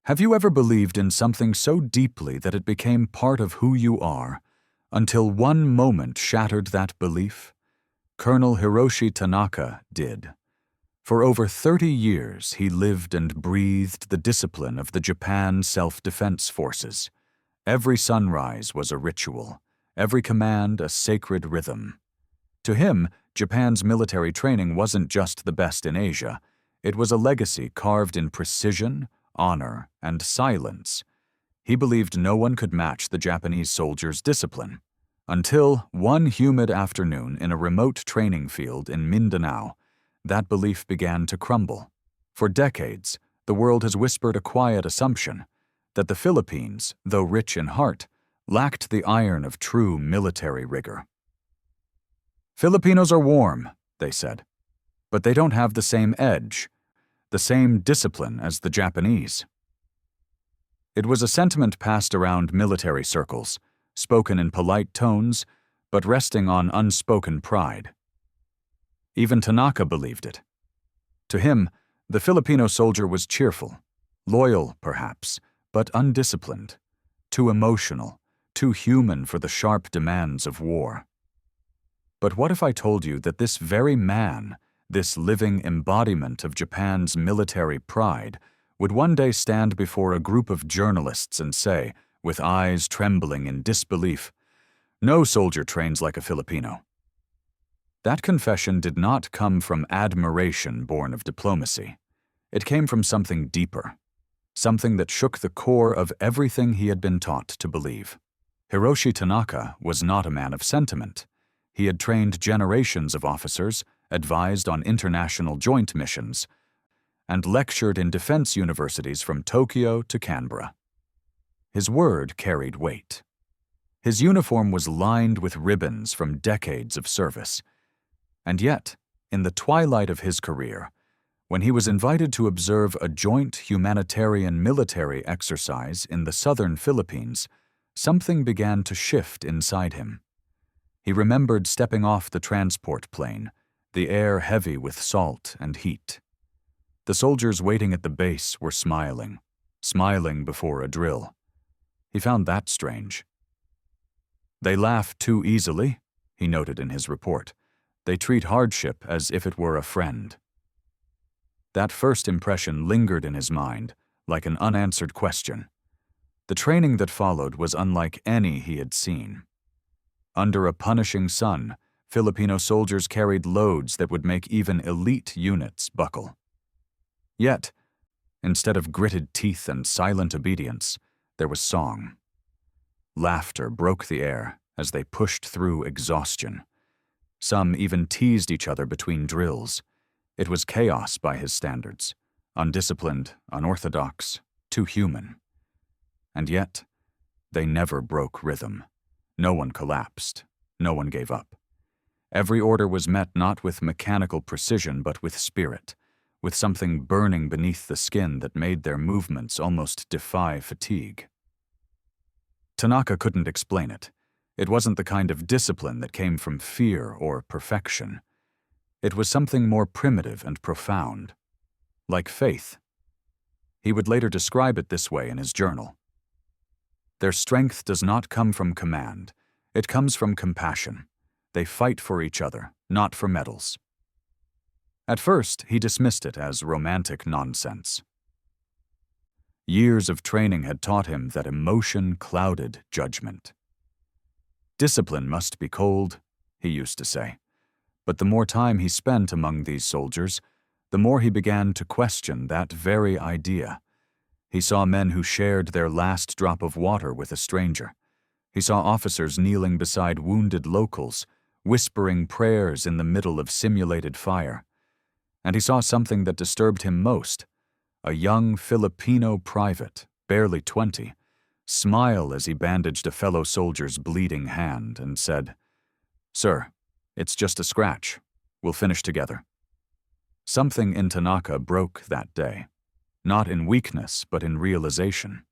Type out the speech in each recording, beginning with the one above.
Have you ever believed in something so deeply that it became part of who you are, until one moment shattered that belief? Colonel Hiroshi Tanaka did. For over 30 years, he lived and breathed the discipline of the Japan Self-Defense Forces. Every sunrise was a ritual, every command a sacred rhythm. To him, Japan's military training wasn't just the best in Asia. It was a legacy carved in precision, honor, and silence. He believed no one could match the Japanese soldiers' discipline. Until one humid afternoon in a remote training field in Mindanao, that belief began to crumble. For decades, the world has whispered a quiet assumption that the Philippines, though rich in heart, lacked the iron of true military rigor. Filipinos are warm, they said, but they don't have the same edge, the same discipline as the Japanese. It was a sentiment passed around military circles, spoken in polite tones, but resting on unspoken pride. Even Tanaka believed it. To him, the Filipino soldier was cheerful, loyal perhaps, but undisciplined, too emotional, too human for the sharp demands of war. But what if I told you that this very man, this living embodiment of Japan's military pride, would one day stand before a group of journalists and say, with eyes trembling in disbelief, "No soldier trains like a Filipino." That confession did not come from admiration born of diplomacy. It came from something deeper, something that shook the core of everything he had been taught to believe. Hiroshi Tanaka was not a man of sentiment. He had trained generations of officers, advised on international joint missions, and lectured in defense universities from Tokyo to Canberra. His word carried weight. His uniform was lined with ribbons from decades of service. And yet, in the twilight of his career, when he was invited to observe a joint humanitarian military exercise in the southern Philippines, something began to shift inside him. He remembered stepping off the transport plane, the air heavy with salt and heat. The soldiers waiting at the base were smiling before a drill. He found that strange. They laugh too easily, he noted in his report. They treat hardship as if it were a friend. That first impression lingered in his mind, like an unanswered question. The training that followed was unlike any he had seen. Under a punishing sun, Filipino soldiers carried loads that would make even elite units buckle. Yet, instead of gritted teeth and silent obedience, there was song. Laughter broke the air as they pushed through exhaustion. Some even teased each other between drills. It was chaos by his standards, undisciplined, unorthodox, too human. And yet, they never broke rhythm. No one collapsed. No one gave up. Every order was met not with mechanical precision but with spirit, with something burning beneath the skin that made their movements almost defy fatigue. Tanaka couldn't explain it. It wasn't the kind of discipline that came from fear or perfection. It was something more primitive and profound, like faith. He would later describe it this way in his journal. Their strength does not come from command. It comes from compassion. They fight for each other, not for medals. At first, he dismissed it as romantic nonsense. Years of training had taught him that emotion clouded judgment. Discipline must be cold, he used to say. But the more time he spent among these soldiers, the more he began to question that very idea. He saw men who shared their last drop of water with a stranger. He saw officers kneeling beside wounded locals, whispering prayers in the middle of simulated fire. And he saw something that disturbed him most: a young Filipino private, barely 20, smile as he bandaged a fellow soldier's bleeding hand and said, "Sir, it's just a scratch. We'll finish together." Something in Tanaka broke that day, not in weakness but in realization.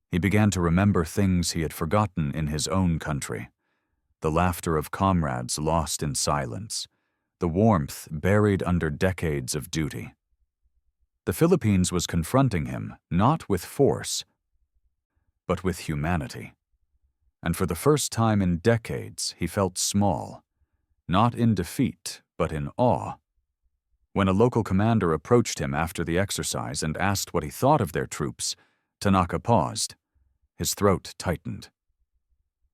He began to remember things he had forgotten in his own country: the laughter of comrades lost in silence, the warmth buried under decades of duty. The Philippines was confronting him not with force, but with humanity. And for the first time in decades, he felt small, not in defeat, but in awe. When a local commander approached him after the exercise and asked what he thought of their troops, Tanaka paused. His throat tightened.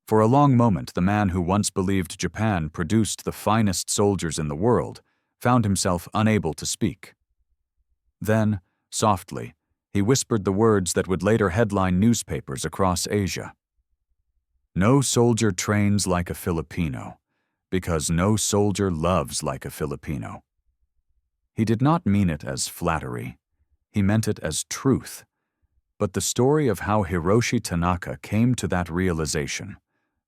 For a long moment, the man who once believed Japan produced the finest soldiers in the world found himself unable to speak. Then, softly, he whispered the words that would later headline newspapers across Asia. "No soldier trains like a Filipino, because no soldier loves like a Filipino." He did not mean it as flattery. He meant it as truth. But the story of how Hiroshi Tanaka came to that realization,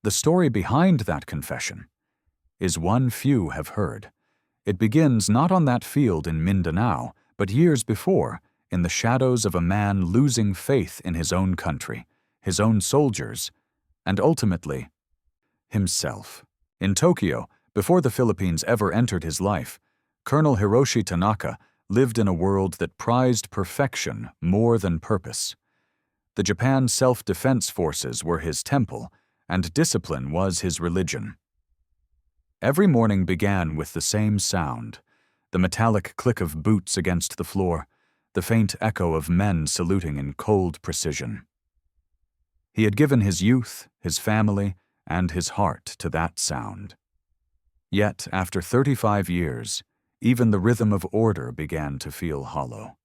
the story behind that confession, is one few have heard. It begins not on that field in Mindanao, but years before, in the shadows of a man losing faith in his own country, his own soldiers, and ultimately, himself. In Tokyo, before the Philippines ever entered his life, Colonel Hiroshi Tanaka lived in a world that prized perfection more than purpose. The Japan Self-Defense Forces were his temple, and discipline was his religion. Every morning began with the same sound, the metallic click of boots against the floor, the faint echo of men saluting in cold precision. He had given his youth, his family, and his heart to that sound. Yet, after 35 years, even the rhythm of order began to feel hollow.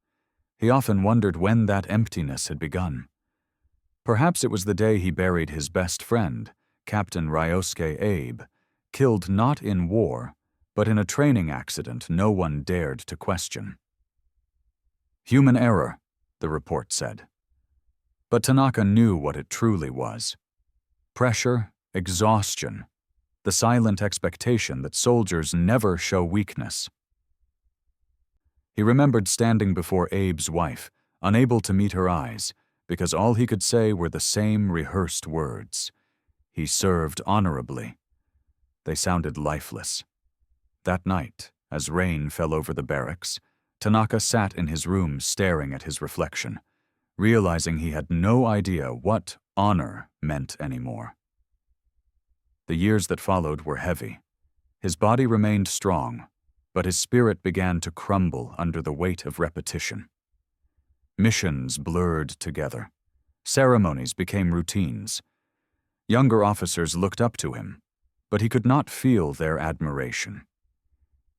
He often wondered when that emptiness had begun. Perhaps it was the day he buried his best friend, Captain Ryosuke Abe, killed not in war, but in a training accident no one dared to question. Human error, the report said. But Tanaka knew what it truly was. Pressure, exhaustion, the silent expectation that soldiers never show weakness. He remembered standing before Abe's wife, unable to meet her eyes, because all he could say were the same rehearsed words. He served honorably. They sounded lifeless. That night, as rain fell over the barracks, Tanaka sat in his room staring at his reflection, realizing he had no idea what honor meant anymore. The years that followed were heavy. His body remained strong, but his spirit began to crumble under the weight of repetition. Missions blurred together. Ceremonies became routines. Younger officers looked up to him, but he could not feel their admiration.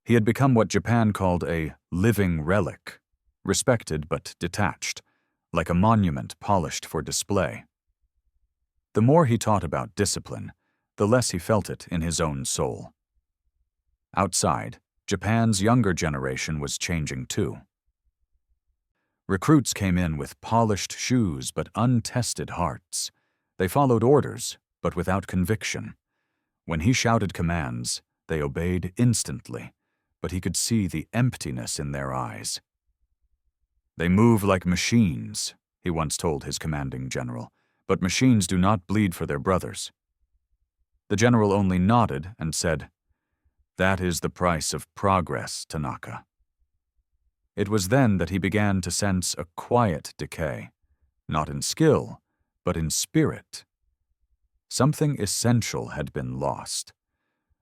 He had become what Japan called a living relic, respected but detached, like a monument polished for display. The more he taught about discipline, the less he felt it in his own soul. Outside, Japan's younger generation was changing too. Recruits came in with polished shoes but untested hearts. They followed orders, but without conviction. When he shouted commands, they obeyed instantly, but he could see the emptiness in their eyes. "They move like machines," he once told his commanding general, "but machines do not bleed for their brothers." The general only nodded and said, "That is the price of progress, Tanaka." It was then that he began to sense a quiet decay, not in skill, but in spirit. Something essential had been lost.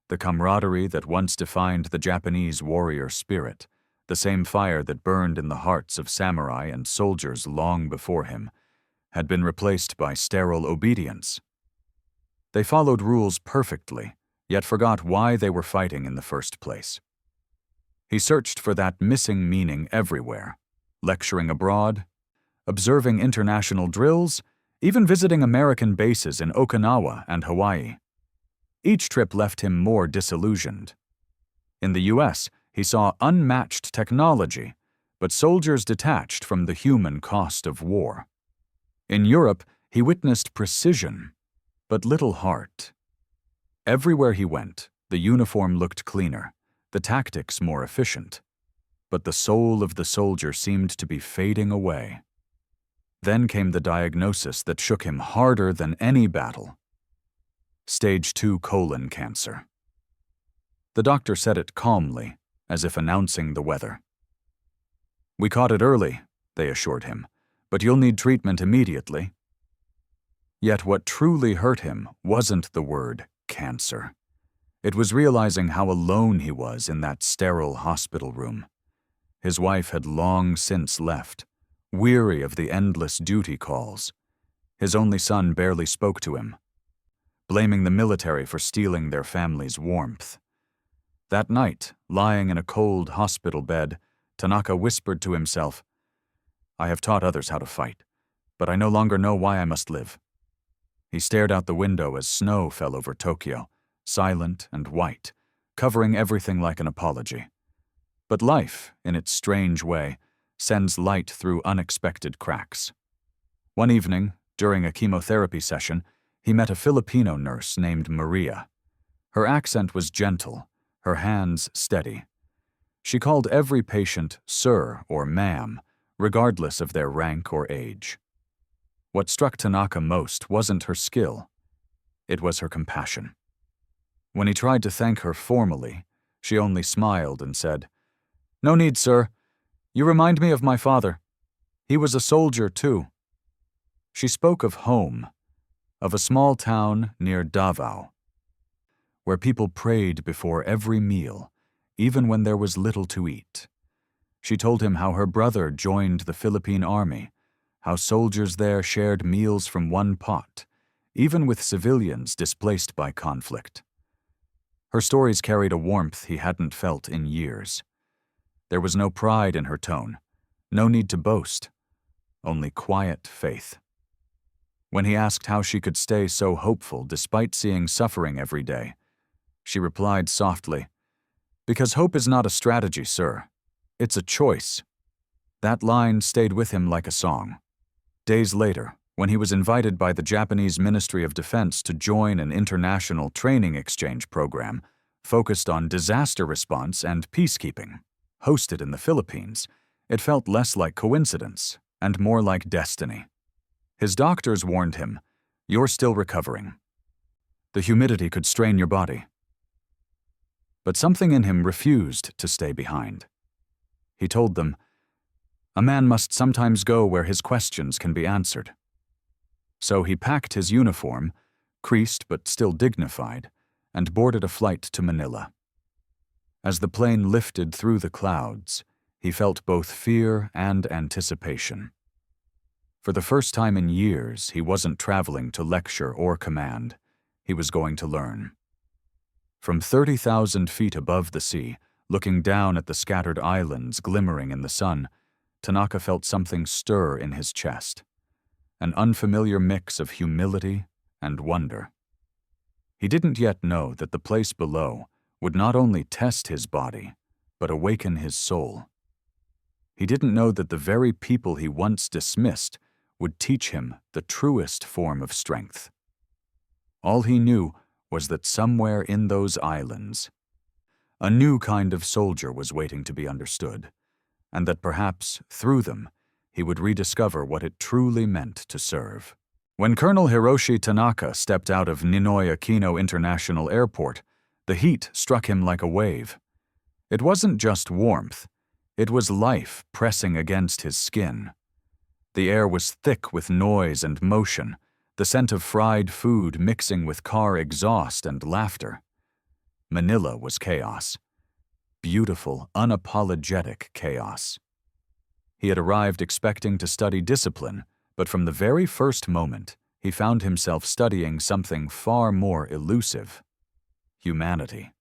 The camaraderie that once defined the Japanese warrior spirit, the same fire that burned in the hearts of samurai and soldiers long before him, had been replaced by sterile obedience. They followed rules perfectly, yet forgot why they were fighting in the first place. He searched for that missing meaning everywhere, lecturing abroad, observing international drills, even visiting American bases in Okinawa and Hawaii. Each trip left him more disillusioned. In the U.S., he saw unmatched technology, but soldiers detached from the human cost of war. In Europe, he witnessed precision, but little heart. Everywhere he went, the uniform looked cleaner, the tactics more efficient, but the soul of the soldier seemed to be fading away. Then came the diagnosis that shook him harder than any battle: Stage 2 colon cancer. The doctor said it calmly, as if announcing the weather. "We caught it early," they assured him, "but you'll need treatment immediately." Yet what truly hurt him wasn't the word cancer. It was realizing how alone he was in that sterile hospital room. His wife had long since left, weary of the endless duty calls. His only son barely spoke to him, blaming the military for stealing their family's warmth. That night, lying in a cold hospital bed, Tanaka whispered to himself, "I have taught others how to fight, but I no longer know why I must live." He stared out the window as snow fell over Tokyo, silent and white, covering everything like an apology. But life, in its strange way, sends light through unexpected cracks. One evening, during a chemotherapy session, he met a Filipino nurse named Maria. Her accent was gentle, her hands steady. She called every patient sir or ma'am, regardless of their rank or age. What struck Tanaka most wasn't her skill. It was her compassion. When he tried to thank her formally, she only smiled and said, "No need, sir. You remind me of my father. He was a soldier, too." She spoke of home, of a small town near Davao, where people prayed before every meal, even when there was little to eat. She told him how her brother joined the Philippine Army, how soldiers there shared meals from one pot, even with civilians displaced by conflict. Her stories carried a warmth he hadn't felt in years. There was no pride in her tone, no need to boast, only quiet faith. When he asked how she could stay so hopeful despite seeing suffering every day, she replied softly, "Because hope is not a strategy, sir. It's a choice." That line stayed with him like a song. Days later, when he was invited by the Japanese Ministry of Defense to join an international training exchange program focused on disaster response and peacekeeping, hosted in the Philippines, it felt less like coincidence and more like destiny. His doctors warned him, "You're still recovering. The humidity could strain your body." But something in him refused to stay behind. He told them, "A man must sometimes go where his questions can be answered." So he packed his uniform, creased but still dignified, and boarded a flight to Manila. As the plane lifted through the clouds, he felt both fear and anticipation. For the first time in years, he wasn't traveling to lecture or command. He was going to learn. From 30,000 feet above the sea, looking down at the scattered islands glimmering in the sun, Tanaka felt something stir in his chest, an unfamiliar mix of humility and wonder. He didn't yet know that the place below would not only test his body, but awaken his soul. He didn't know that the very people he once dismissed would teach him the truest form of strength. All he knew was that somewhere in those islands, a new kind of soldier was waiting to be understood, and that perhaps, through them, he would rediscover what it truly meant to serve. When Colonel Hiroshi Tanaka stepped out of Ninoy Aquino International Airport, the heat struck him like a wave. It wasn't just warmth, it was life pressing against his skin. The air was thick with noise and motion, the scent of fried food mixing with car exhaust and laughter. Manila was chaos. Beautiful, unapologetic chaos. He had arrived expecting to study discipline, but from the very first moment, he found himself studying something far more elusive: humanity.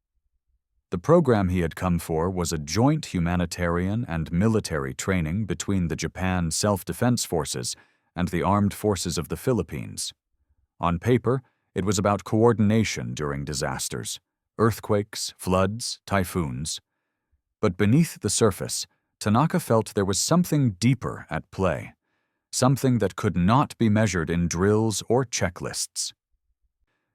The program he had come for was a joint humanitarian and military training between the Japan Self-Defense Forces and the Armed Forces of the Philippines. On paper, it was about coordination during disasters, earthquakes, floods, typhoons. But beneath the surface, Tanaka felt there was something deeper at play, something that could not be measured in drills or checklists.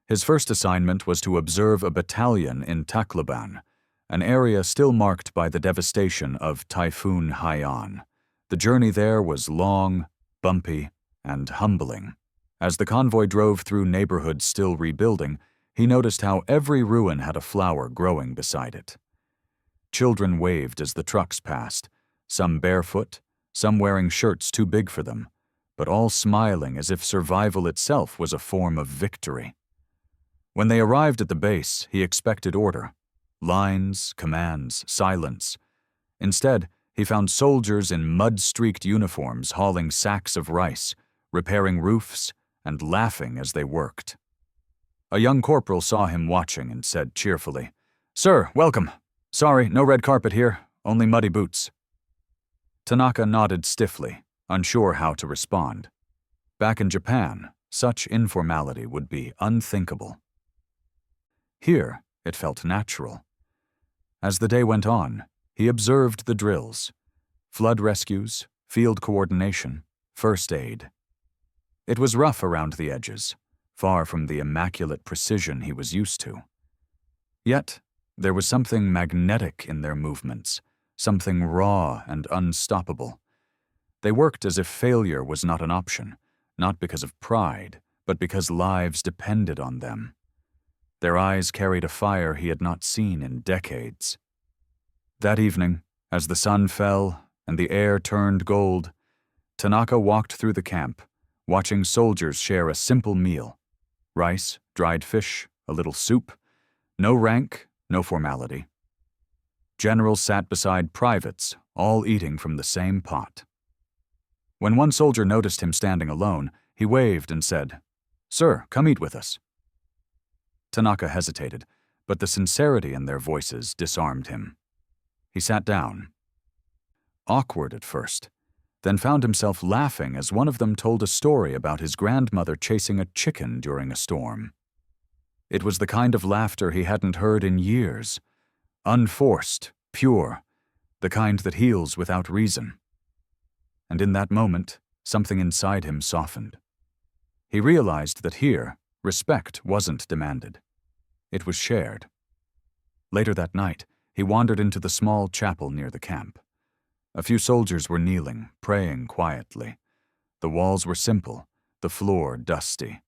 His first assignment was to observe a battalion in Tacloban, an area still marked by the devastation of Typhoon Haiyan. The journey there was long, bumpy, and humbling. As the convoy drove through neighborhoods still rebuilding, he noticed how every ruin had a flower growing beside it. Children waved as the trucks passed, some barefoot, some wearing shirts too big for them, but all smiling as if survival itself was a form of victory. When they arrived at the base, he expected order. Lines, commands, silence. Instead, he found soldiers in mud-streaked uniforms hauling sacks of rice, repairing roofs, and laughing as they worked. A young corporal saw him watching and said cheerfully, "Sir, welcome. Sorry, no red carpet here, only muddy boots." Tanaka nodded stiffly, unsure how to respond. Back in Japan, such informality would be unthinkable. Here, it felt natural. As the day went on, he observed the drills: flood rescues, field coordination, first aid. It was rough around the edges, far from the immaculate precision he was used to. Yet, there was something magnetic in their movements, something raw and unstoppable. They worked as if failure was not an option, not because of pride, but because lives depended on them. Their eyes carried a fire he had not seen in decades. That evening, as the sun fell and the air turned gold, Tanaka walked through the camp, watching soldiers share a simple meal: rice, dried fish, a little soup, no rank, no formality. Generals sat beside privates, all eating from the same pot. When one soldier noticed him standing alone, he waved and said, "Sir, come eat with us." Tanaka hesitated, but the sincerity in their voices disarmed him. He sat down. Awkward at first, then found himself laughing as one of them told a story about his grandmother chasing a chicken during a storm. It was the kind of laughter he hadn't heard in years, unforced, pure, the kind that heals without reason. And in that moment, something inside him softened. He realized that here, respect wasn't demanded. It was shared. Later that night, he wandered into the small chapel near the camp. A few soldiers were kneeling, praying quietly. The walls were simple, the floor dusty.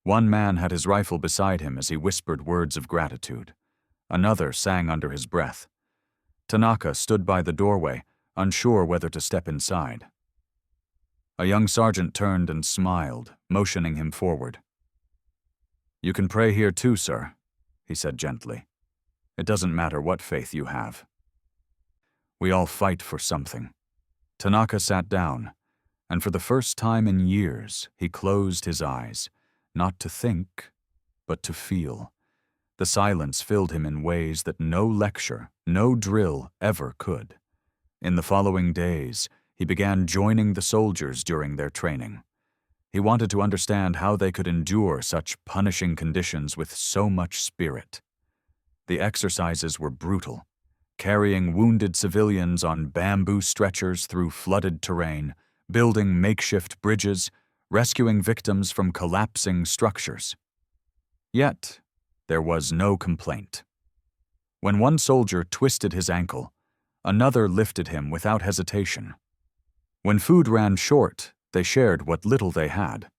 One man had his rifle beside him as he whispered words of gratitude. Another sang under his breath. Tanaka stood by the doorway, unsure whether to step inside. A young sergeant turned and smiled, motioning him forward. "You can pray here too, sir," he said gently. "It doesn't matter what faith you have. We all fight for something." Tanaka sat down, and for the first time in years, he closed his eyes, not to think, but to feel. The silence filled him in ways that no lecture, no drill ever could. In the following days, he began joining the soldiers during their training. He wanted to understand how they could endure such punishing conditions with so much spirit. The exercises were brutal, carrying wounded civilians on bamboo stretchers through flooded terrain, building makeshift bridges, rescuing victims from collapsing structures. Yet, there was no complaint. When one soldier twisted his ankle, another lifted him without hesitation. When food ran short, they shared what little they had.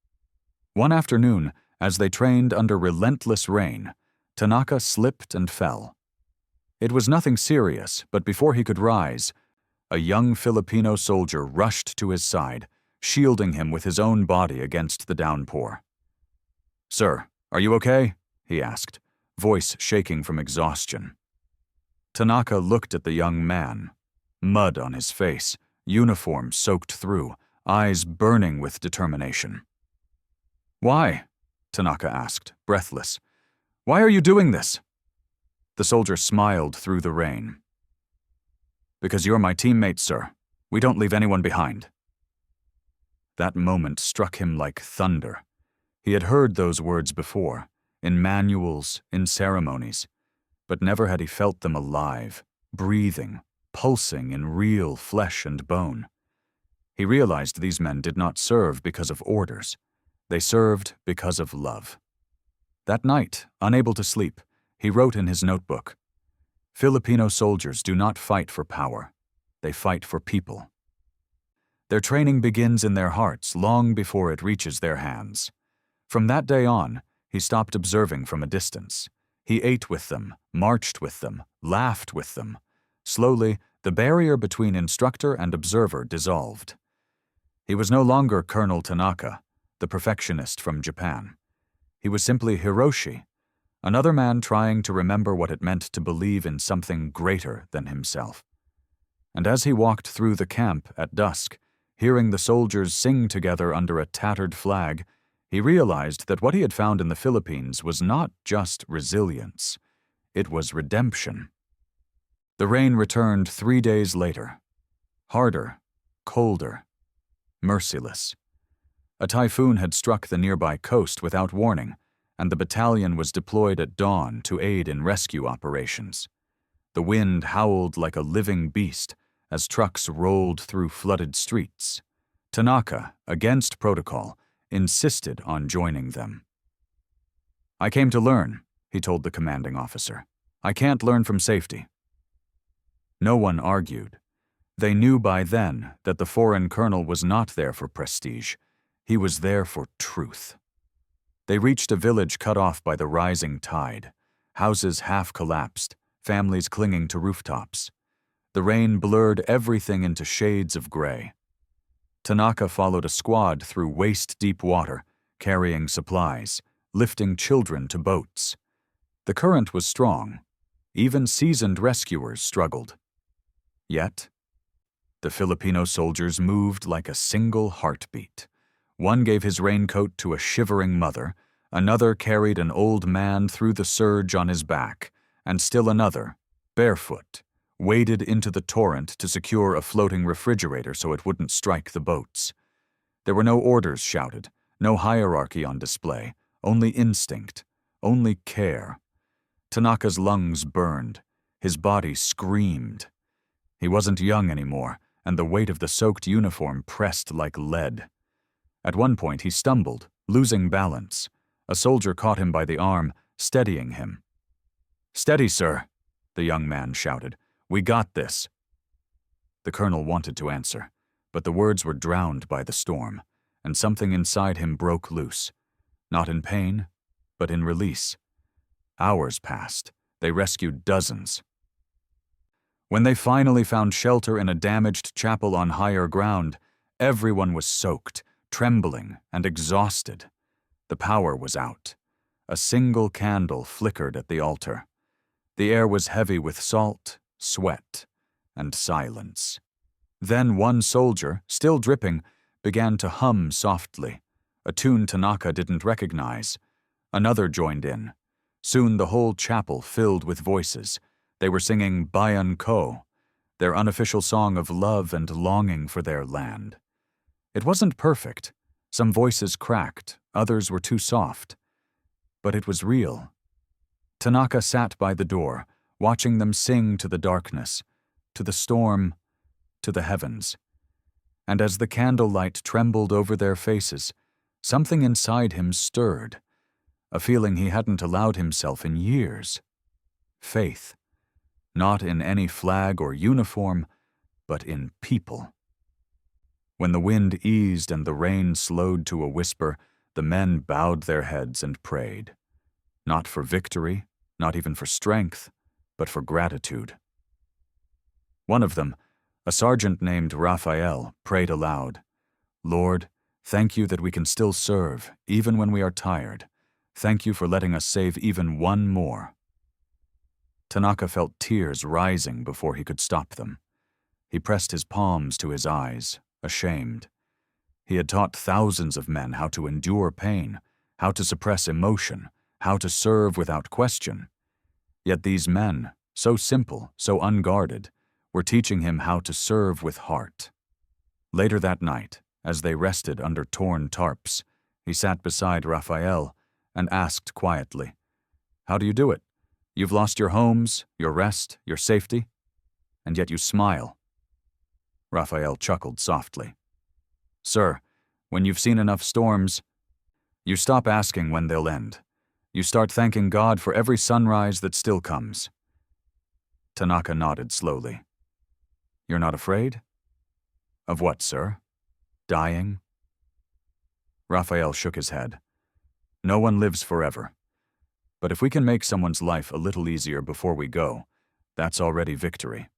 One afternoon, as they trained under relentless rain, Tanaka slipped and fell. It was nothing serious, but before he could rise, a young Filipino soldier rushed to his side, shielding him with his own body against the downpour. "Sir, are you okay?" he asked, voice shaking from exhaustion. Tanaka looked at the young man, mud on his face, uniform soaked through, eyes burning with determination. "Why?" Tanaka asked, breathless. "Why are you doing this?" The soldier smiled through the rain. "Because you're my teammate, sir. We don't leave anyone behind." That moment struck him like thunder. He had heard those words before, in manuals, in ceremonies, but never had he felt them alive, breathing, pulsing in real flesh and bone. He realized these men did not serve because of orders. They served because of love. That night, unable to sleep, he wrote in his notebook, "Filipino soldiers do not fight for power. They fight for people." Their training begins in their hearts long before it reaches their hands. From that day on, he stopped observing from a distance. He ate with them, marched with them, laughed with them. Slowly, The barrier between instructor and observer dissolved. He was no longer Colonel Tanaka, the perfectionist from Japan. He was simply Hiroshi, another man trying to remember what it meant to believe in something greater than himself. And as he walked through the camp at dusk, hearing the soldiers sing together under a tattered flag, he realized that what he had found in the Philippines was not just resilience, it was redemption. The rain returned 3 days later. Harder, colder, merciless. A typhoon had struck the nearby coast without warning, and the battalion was deployed at dawn to aid in rescue operations. The wind howled like a living beast as trucks rolled through flooded streets. Tanaka, against protocol, insisted on joining them. "I came to learn," he told the commanding officer. "I can't learn from safety." No one argued. They knew by then that the foreign colonel was not there for prestige. He was there for truth. They reached a village cut off by the rising tide, houses half collapsed, families clinging to rooftops. The rain blurred everything into shades of gray. Tanaka followed a squad through waist-deep water, carrying supplies, lifting children to boats. The current was strong. Even seasoned rescuers struggled. Yet, the Filipino soldiers moved like a single heartbeat. One gave his raincoat to a shivering mother, another carried an old man through the surge on his back, and still another, barefoot, waded into the torrent to secure a floating refrigerator so it wouldn't strike the boats. There were no orders shouted, no hierarchy on display, only instinct, only care. Tanaka's lungs burned, his body screamed. He wasn't young anymore, and the weight of the soaked uniform pressed like lead. At one point he stumbled, losing balance. A soldier caught him by the arm, steadying him. "Steady, sir," the young man shouted. "We got this." The colonel wanted to answer, but the words were drowned by the storm, and something inside him broke loose. Not in pain, but in release. Hours passed. They rescued dozens. When they finally found shelter in a damaged chapel on higher ground, everyone was soaked, trembling, and exhausted. The power was out. A single candle flickered at the altar. The air was heavy with salt, sweat, and silence. Then one soldier, still dripping, began to hum softly, a tune Tanaka didn't recognize. Another joined in. Soon the whole chapel filled with voices. They were singing Bayan Ko, their unofficial song of love and longing for their land. It wasn't perfect. Some voices cracked, others were too soft. But it was real. Tanaka sat by the door, watching them sing to the darkness, to the storm, to the heavens. And as the candlelight trembled over their faces, something inside him stirred, a feeling he hadn't allowed himself in years. Faith. Not in any flag or uniform, but in people. When the wind eased and the rain slowed to a whisper, the men bowed their heads and prayed. Not for victory, not even for strength, but for gratitude. One of them, a sergeant named Raphael, prayed aloud, "Lord, thank you that we can still serve, even when we are tired. Thank you for letting us save even one more." Tanaka felt tears rising before he could stop them. He pressed his palms to his eyes, ashamed. He had taught thousands of men how to endure pain, how to suppress emotion, how to serve without question. Yet these men, so simple, so unguarded, were teaching him how to serve with heart. Later that night, as they rested under torn tarps, he sat beside Raphael and asked quietly, "How do you do it? You've lost your homes, your rest, your safety, and yet you smile." Raphael chuckled softly. "Sir, when you've seen enough storms, you stop asking when they'll end. You start thanking God for every sunrise that still comes." Tanaka nodded slowly. "You're not afraid?" "Of what, sir? Dying?" Raphael shook his head. "No one lives forever. But if we can make someone's life a little easier before we go, that's already victory."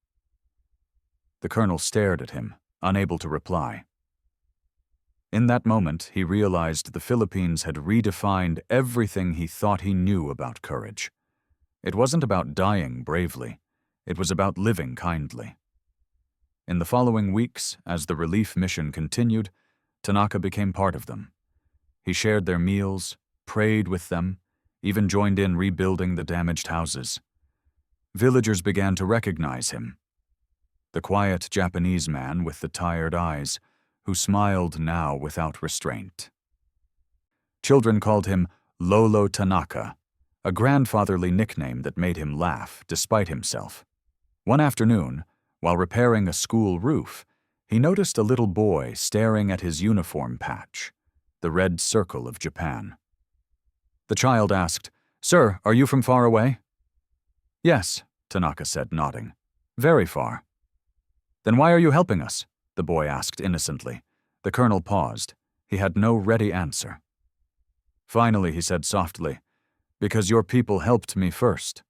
The colonel stared at him, unable to reply. In that moment, he realized the Philippines had redefined everything he thought he knew about courage. It wasn't about dying bravely. It was about living kindly. In the following weeks, as the relief mission continued, Tanaka became part of them. He shared their meals, prayed with them, even joined in rebuilding the damaged houses. Villagers began to recognize him. The quiet Japanese man with the tired eyes, who smiled now without restraint. Children called him Lolo Tanaka, a grandfatherly nickname that made him laugh despite himself. One afternoon, while repairing a school roof, he noticed a little boy staring at his uniform patch, the red circle of Japan. The child asked, "Sir, are you from far away?" "Yes," Tanaka said, nodding. "Very far." "Then why are you helping us?" the boy asked innocently. The colonel paused. He had no ready answer. Finally, he said softly, "Because your people helped me first."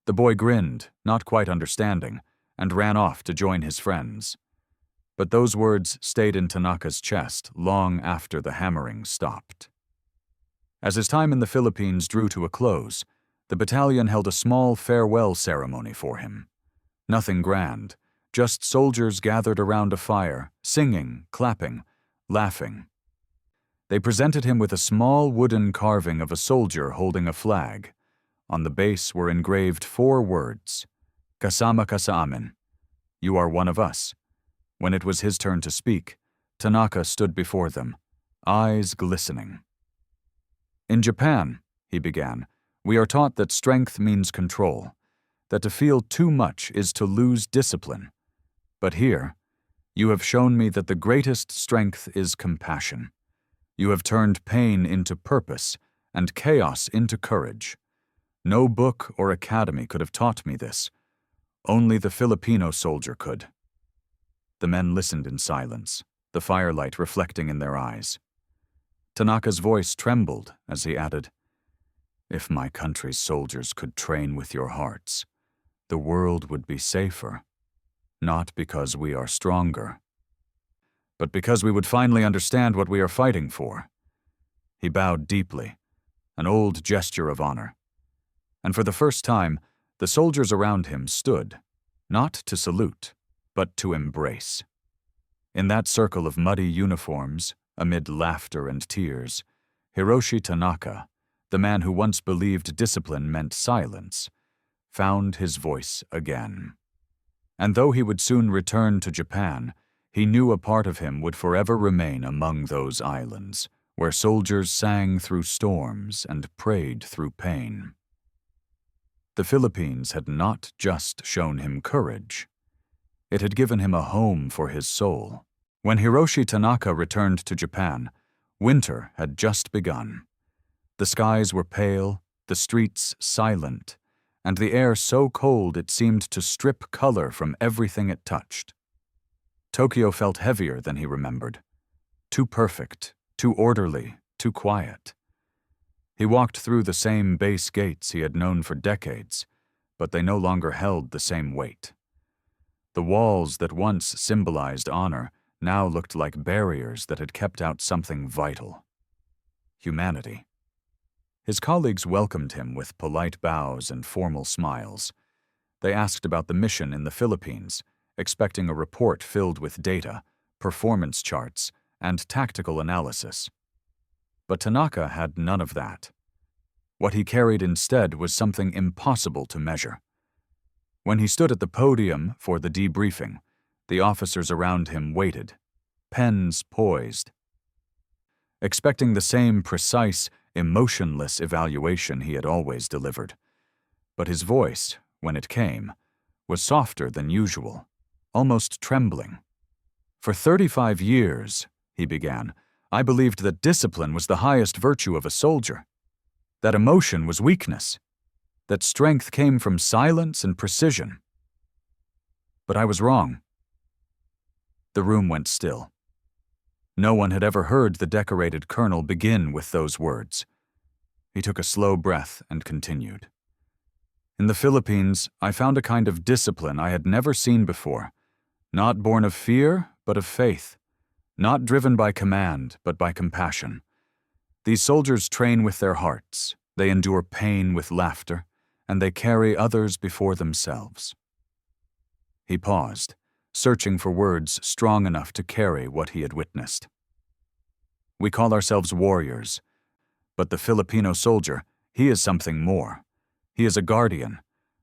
The boy grinned, not quite understanding, and ran off to join his friends. But those words stayed in Tanaka's chest long after the hammering stopped. As his time in the Philippines drew to a close, the battalion held a small farewell ceremony for him. Nothing grand, just soldiers gathered around a fire, singing, clapping, laughing. They presented him with a small wooden carving of a soldier holding a flag. On the base were engraved 4 words, "Kasama ka sa amin," "You are one of us." When it was his turn to speak, Tanaka stood before them, eyes glistening. "In Japan," he began, "we are taught that strength means control, that to feel too much is to lose discipline. But here, you have shown me that the greatest strength is compassion. You have turned pain into purpose and chaos into courage. No book or academy could have taught me this. Only the Filipino soldier could." The men listened in silence, the firelight reflecting in their eyes. Tanaka's voice trembled as he added, "If my country's soldiers could train with your hearts, the world would be safer. Not because we are stronger, but because we would finally understand what we are fighting for." He bowed deeply, an old gesture of honor. And for the first time, the soldiers around him stood, not to salute, but to embrace. In that circle of muddy uniforms, amid laughter and tears, Hiroshi Tanaka, the man who once believed discipline meant silence, found his voice again. And though he would soon return to Japan, he knew a part of him would forever remain among those islands, where soldiers sang through storms and prayed through pain. The Philippines had not just shown him courage. It had given him a home for his soul. When Hiroshi Tanaka returned to Japan, winter had just begun. The skies were pale, the streets silent, and the air so cold it seemed to strip color from everything it touched. Tokyo felt heavier than he remembered. Too perfect, too orderly, too quiet. He walked through the same base gates he had known for decades, but they no longer held the same weight. The walls that once symbolized honor now looked like barriers that had kept out something vital: humanity. His colleagues welcomed him with polite bows and formal smiles. They asked about the mission in the Philippines, expecting a report filled with data, performance charts, and tactical analysis. But Tanaka had none of that. What he carried instead was something impossible to measure. When he stood at the podium for the debriefing, the officers around him waited, pens poised, expecting the same precise, emotionless evaluation he had always delivered. But his voice, when it came, was softer than usual, almost trembling. "For 35 years, he began, I believed that discipline was the highest virtue of a soldier, that emotion was weakness, that strength came from silence and precision. But I was wrong." The room went still. No one had ever heard the decorated colonel begin with those words. He took a slow breath and continued. "In the Philippines, I found a kind of discipline I had never seen before, Not born of fear, but of faith. Not driven by command, but by compassion. These soldiers train with their hearts, they endure pain with laughter, and they carry others before themselves. He paused, searching for words strong enough to carry what he had witnessed. We call ourselves warriors, but the Filipino soldier, he is something more. He is a guardian,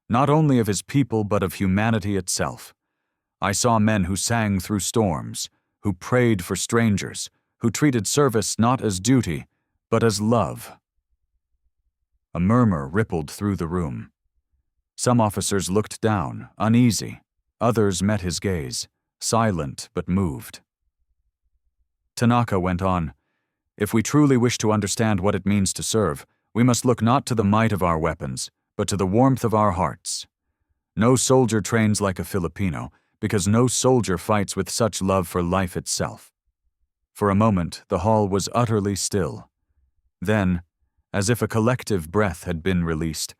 not only of his people but of humanity itself. I saw men who sang through storms, who prayed for strangers, who treated service not as duty, but as love. A murmur rippled through the room. Some officers looked down, uneasy. Others met his gaze, silent but moved. Tanaka went on, "If we truly wish to understand what it means to serve, we must look not to the might of our weapons, but to the warmth of our hearts. No soldier trains like a Filipino, because no soldier fights with such love for life itself." For a moment, the hall was utterly still. Then, as if a collective breath had been released,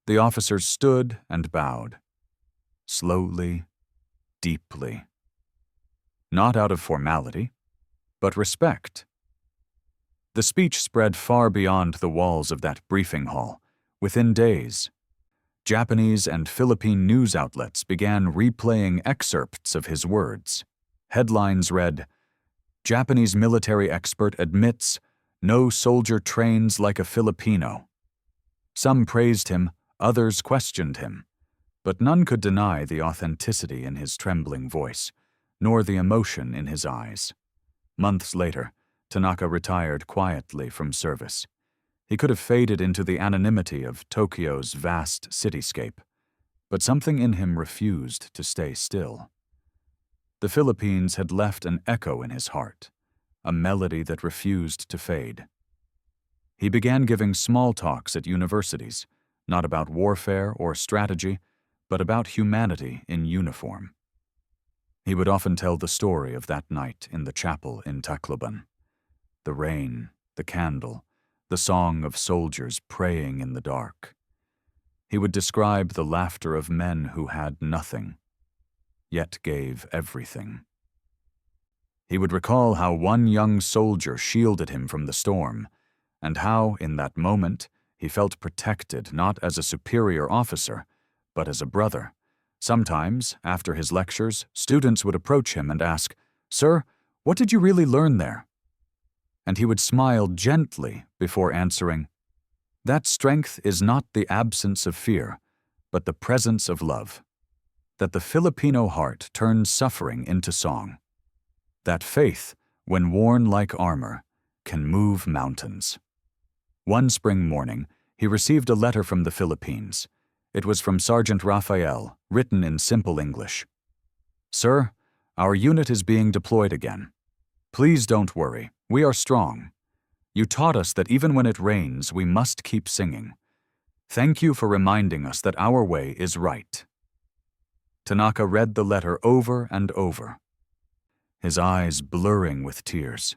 the officers stood and bowed. Slowly, deeply. Not out of formality, but respect. The speech spread far beyond the walls of that briefing hall. Within days, Japanese and Philippine news outlets began replaying excerpts of his words. Headlines read, "Japanese military expert admits no soldier trains like a Filipino." Some praised him, others questioned him, but none could deny the authenticity in his trembling voice, nor the emotion in his eyes. Months later, Tanaka retired quietly from service. He could have faded into the anonymity of Tokyo's vast cityscape, but something in him refused to stay still. The Philippines had left an echo in his heart, a melody that refused to fade. He began giving small talks at universities, not about warfare or strategy, but about humanity in uniform. He would often tell the story of that night in the chapel in Tacloban. The rain, the candle, the song of soldiers praying in the dark. He would describe the laughter of men who had nothing, yet gave everything. He would recall how one young soldier shielded him from the storm, and how, in that moment, he felt protected not as a superior officer, but as a brother. Sometimes, after his lectures, students would approach him and ask, "Sir, what did you really learn there?" And he would smile gently before answering, "That strength is not the absence of fear, but the presence of love. That the Filipino heart turns suffering into song. That faith, when worn like armor, can move mountains." One spring morning, he received a letter from the Philippines. It was from Sergeant Raphael, written in simple English. "Sir, our unit is being deployed again. Please don't worry, we are strong. You taught us that even when it rains, we must keep singing. Thank you for reminding us that our way is right." Tanaka read the letter over and over, his eyes blurring with tears.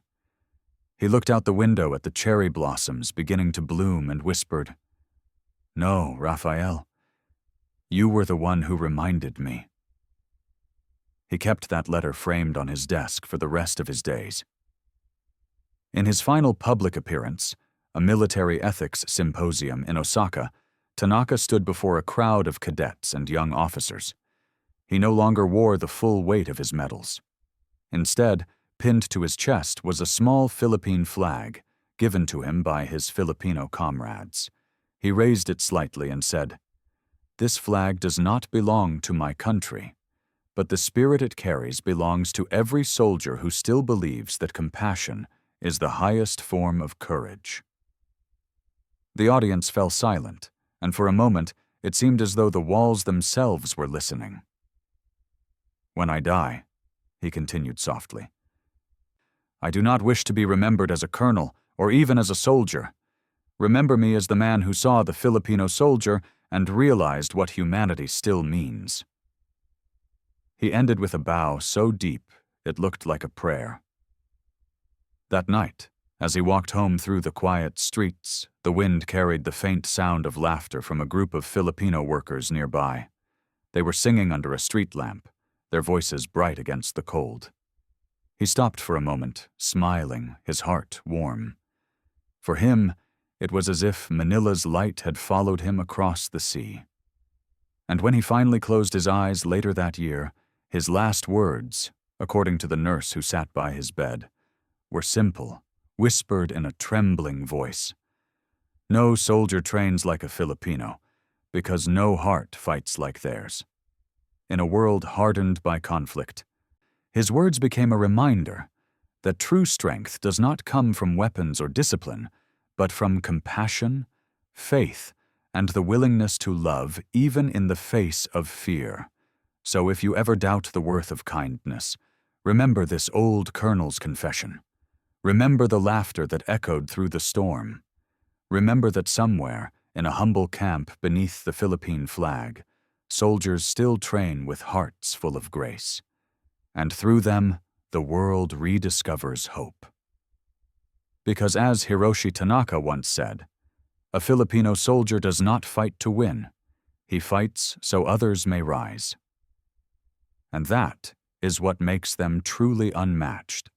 He looked out the window at the cherry blossoms beginning to bloom and whispered, "No, Raphael, you were the one who reminded me." He kept that letter framed on his desk for the rest of his days. In his final public appearance, a military ethics symposium in Osaka, Tanaka stood before a crowd of cadets and young officers. He no longer wore the full weight of his medals. Instead, pinned to his chest was a small Philippine flag, given to him by his Filipino comrades. He raised it slightly and said, "This flag does not belong to my country, but the spirit it carries belongs to every soldier who still believes that compassion is the highest form of courage." The audience fell silent, and for a moment it seemed as though the walls themselves were listening. "When I die," he continued softly, "I do not wish to be remembered as a colonel or even as a soldier. Remember me as the man who saw the Filipino soldier and realized what humanity still means." He ended with a bow so deep it looked like a prayer. That night, as he walked home through the quiet streets, the wind carried the faint sound of laughter from a group of Filipino workers nearby. They were singing under a street lamp, their voices bright against the cold. He stopped for a moment, smiling, his heart warm. For him, it was as if Manila's light had followed him across the sea. And when he finally closed his eyes later that year, his last words, according to the nurse who sat by his bed, were simple, whispered in a trembling voice. No soldier trains like a Filipino, because no heart fights like theirs. In a world hardened by conflict, his words became a reminder that true strength does not come from weapons or discipline, but from compassion, faith, and the willingness to love even in the face of fear. So if you ever doubt the worth of kindness, remember this old colonel's confession. Remember the laughter that echoed through the storm. Remember that somewhere, in a humble camp beneath the Philippine flag, soldiers still train with hearts full of grace. And through them, the world rediscovers hope. Because as Hiroshi Tanaka once said, a Filipino soldier does not fight to win. He fights so others may rise. And that is what makes them truly unmatched.